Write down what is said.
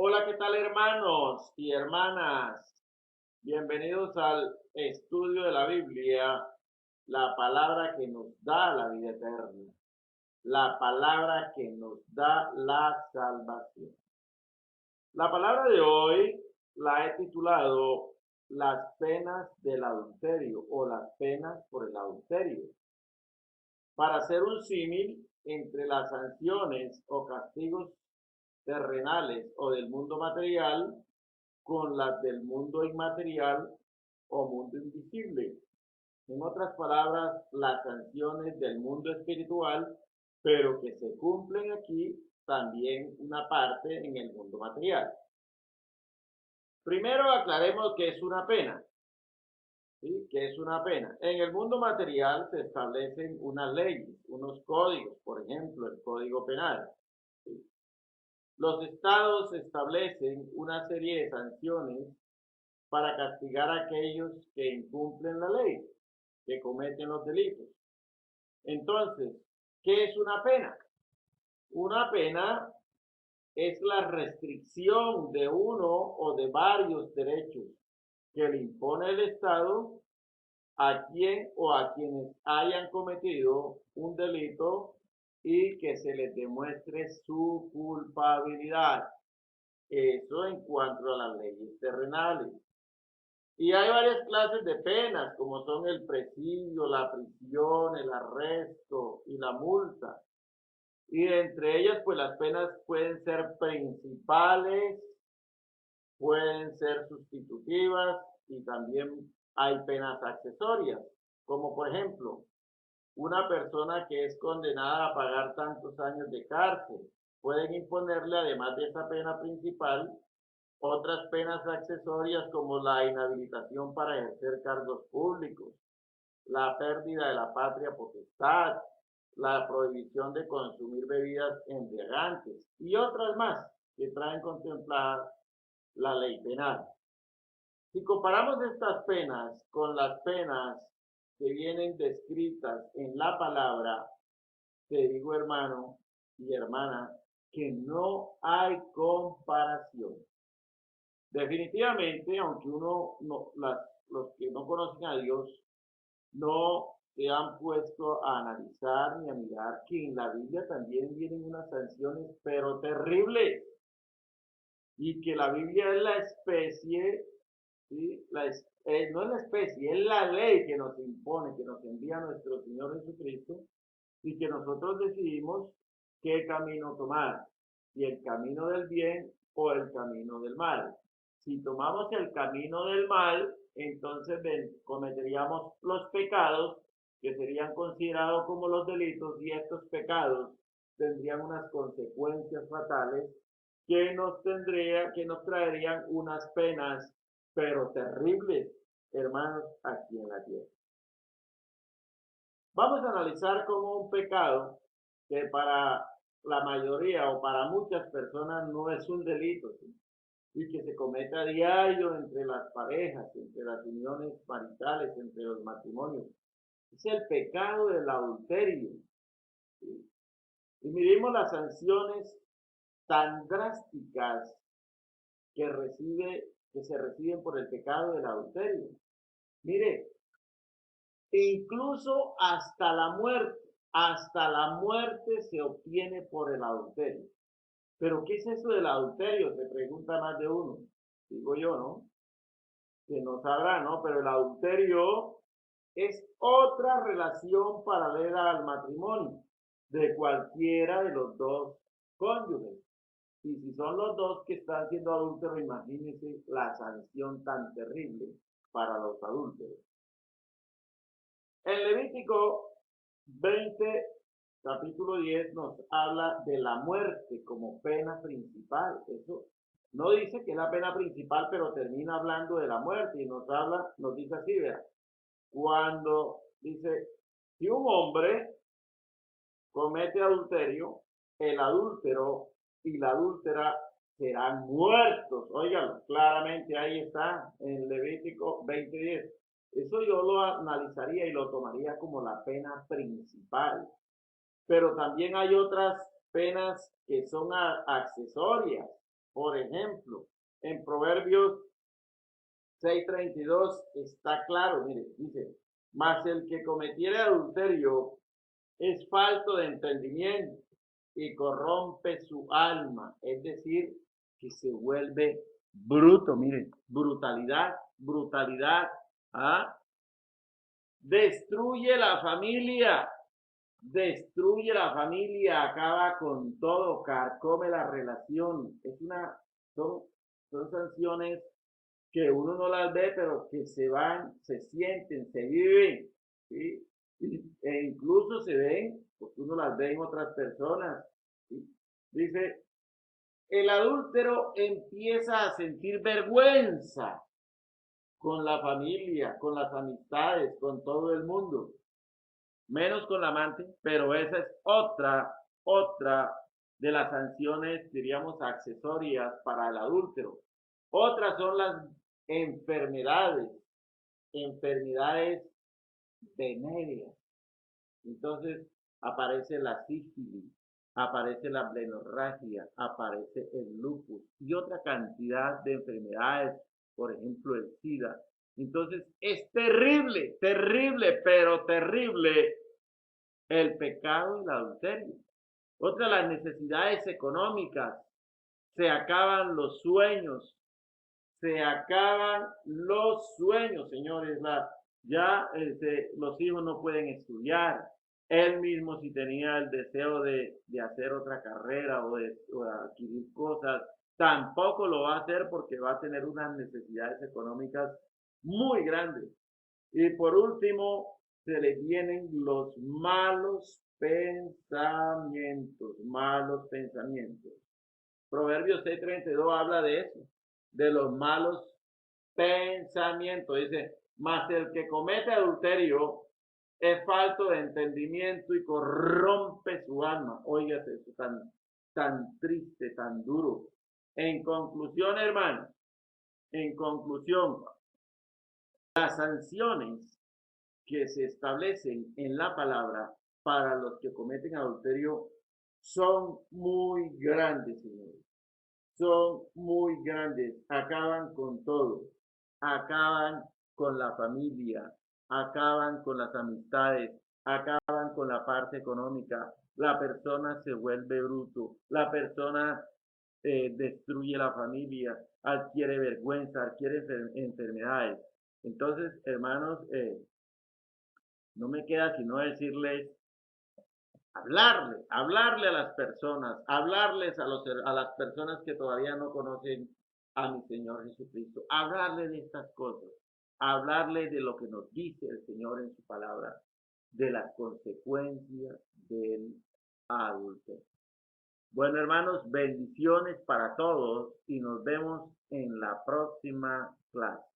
Hola, ¿qué tal hermanos y hermanas? Bienvenidos al estudio de la Biblia, la palabra que nos da la vida eterna, la palabra que nos da la salvación. La palabra de hoy la he titulado Las penas del adulterio o las penas por el adulterio, para hacer un símil entre las sanciones o castigos terrenales o del mundo material con las del mundo inmaterial o mundo invisible. En otras palabras, las sanciones del mundo espiritual, pero que se cumplen aquí también una parte en el mundo material. Primero aclaremos qué es una pena. ¿Sí? ¿Qué es una pena? En el mundo material se establecen unas leyes, unos códigos, por ejemplo, el Código Penal. ¿Sí? Los estados establecen una serie de sanciones para castigar a aquellos que incumplen la ley, que cometen los delitos. Entonces, ¿qué es una pena? Una pena es la restricción de uno o de varios derechos que le impone el Estado a quien o a quienes hayan cometido un delito y que se les demuestre su culpabilidad. Eso en cuanto a las leyes terrenales. Y hay varias clases de penas, como son el presidio, la prisión, el arresto y la multa. Y entre ellas, pues las penas pueden ser principales, pueden ser sustitutivas y también hay penas accesorias, como por ejemplo, una persona que es condenada a pagar tantos años de cárcel. Pueden imponerle, además de esa pena principal, otras penas accesorias como la inhabilitación para ejercer cargos públicos, la pérdida de la patria potestad, la prohibición de consumir bebidas embriagantes y otras más que traen contemplada la ley penal. Si comparamos estas penas con las penas que vienen descritas en la palabra, te digo hermano y hermana, que no hay comparación. Definitivamente, aunque los que no conocen a Dios no se han puesto a analizar ni a mirar que en la Biblia también vienen unas sanciones, pero terribles, y que la Biblia es la especie, ¿sí? No es la especie, es la ley que nos impone, que nos envía nuestro Señor Jesucristo, y que nosotros decidimos qué camino tomar, si el camino del bien o el camino del mal. Si tomamos el camino del mal, entonces cometeríamos los pecados que serían considerados como los delitos y estos pecados tendrían unas consecuencias fatales que nos traerían unas penas, pero terribles, hermanos, aquí en la tierra. Vamos a analizar cómo un pecado que para la mayoría o para muchas personas no es un delito, ¿sí? Y que se comete a diario entre las parejas, entre las uniones maritales, entre los matrimonios. Es el pecado del adulterio, ¿sí? Y miremos las sanciones tan drásticas que se reciben por el pecado del adulterio. Mire, incluso hasta la muerte se obtiene por el adulterio. Pero ¿qué es eso del adulterio? Se pregunta más de uno. Digo yo, ¿no? Que no sabrá, ¿no? Pero el adulterio es otra relación paralela al matrimonio de cualquiera de los dos cónyuges. Y si son los dos que están siendo adúlteros, imagínense la sanción tan terrible para los adúlteros. En Levítico 20, capítulo 10, nos habla de la muerte como pena principal. Eso no dice que es la pena principal, pero termina hablando de la muerte y nos dice así, vea, cuando dice, si un hombre comete adulterio, el adúltero y la adúltera serán muertos. Óigalo, claramente ahí está en Levítico 20:10. Eso yo lo analizaría y lo tomaría como la pena principal. Pero también hay otras penas que son accesorias. Por ejemplo, en Proverbios 6:32 está claro, mire, dice, mas el que cometiere adulterio es falto de entendimiento y corrompe su alma, es decir, que se vuelve bruto, miren, brutalidad, brutalidad, ¿ah? Destruye la familia, acaba con todo, carcome la relación, son sanciones que uno no las ve, pero que se van, se sienten, se viven, ¿sí? E incluso se ven, porque uno las ve en otras personas, ¿sí? Dice, el adúltero empieza a sentir vergüenza con la familia, con las amistades, con todo el mundo, menos con la amante, pero esa es otra de las sanciones, diríamos, accesorias para el adúltero. Otras son las enfermedades, enfermedades venéreas. Entonces aparece la sífilis, aparece la blenorragia, aparece el lupus y otra cantidad de enfermedades, por ejemplo el SIDA. Entonces es terrible, terrible, pero terrible el pecado y el adulterio. Otra, las necesidades económicas. Se acaban los sueños, se acaban los sueños, señores. Ya los hijos no pueden estudiar. Él mismo, si tenía el deseo de hacer otra carrera o de adquirir cosas, tampoco lo va a hacer porque va a tener unas necesidades económicas muy grandes. Y por último, se le vienen los malos pensamientos. Proverbios 6:32 habla de eso, de los malos pensamientos. Dice, mas el que comete adulterio es falto de entendimiento y corrompe su alma. Óigase eso tan triste, tan duro. En conclusión, hermanos, en conclusión, las sanciones que se establecen en la palabra para los que cometen adulterio son muy grandes, señores. Son muy grandes, acaban con todo, acaban con la familia, acaban con las amistades, acaban con la parte económica, la persona se vuelve bruto, la persona destruye la familia, adquiere vergüenza, adquiere enfermedades. Entonces, hermanos, no me queda sino decirles, hablarle a las personas, hablarles a las personas que todavía no conocen a mi Señor Jesucristo, hablarle de estas cosas, hablarle de lo que nos dice el Señor en su palabra, de las consecuencias del adulterio. Bueno, hermanos, bendiciones para todos y nos vemos en la próxima clase.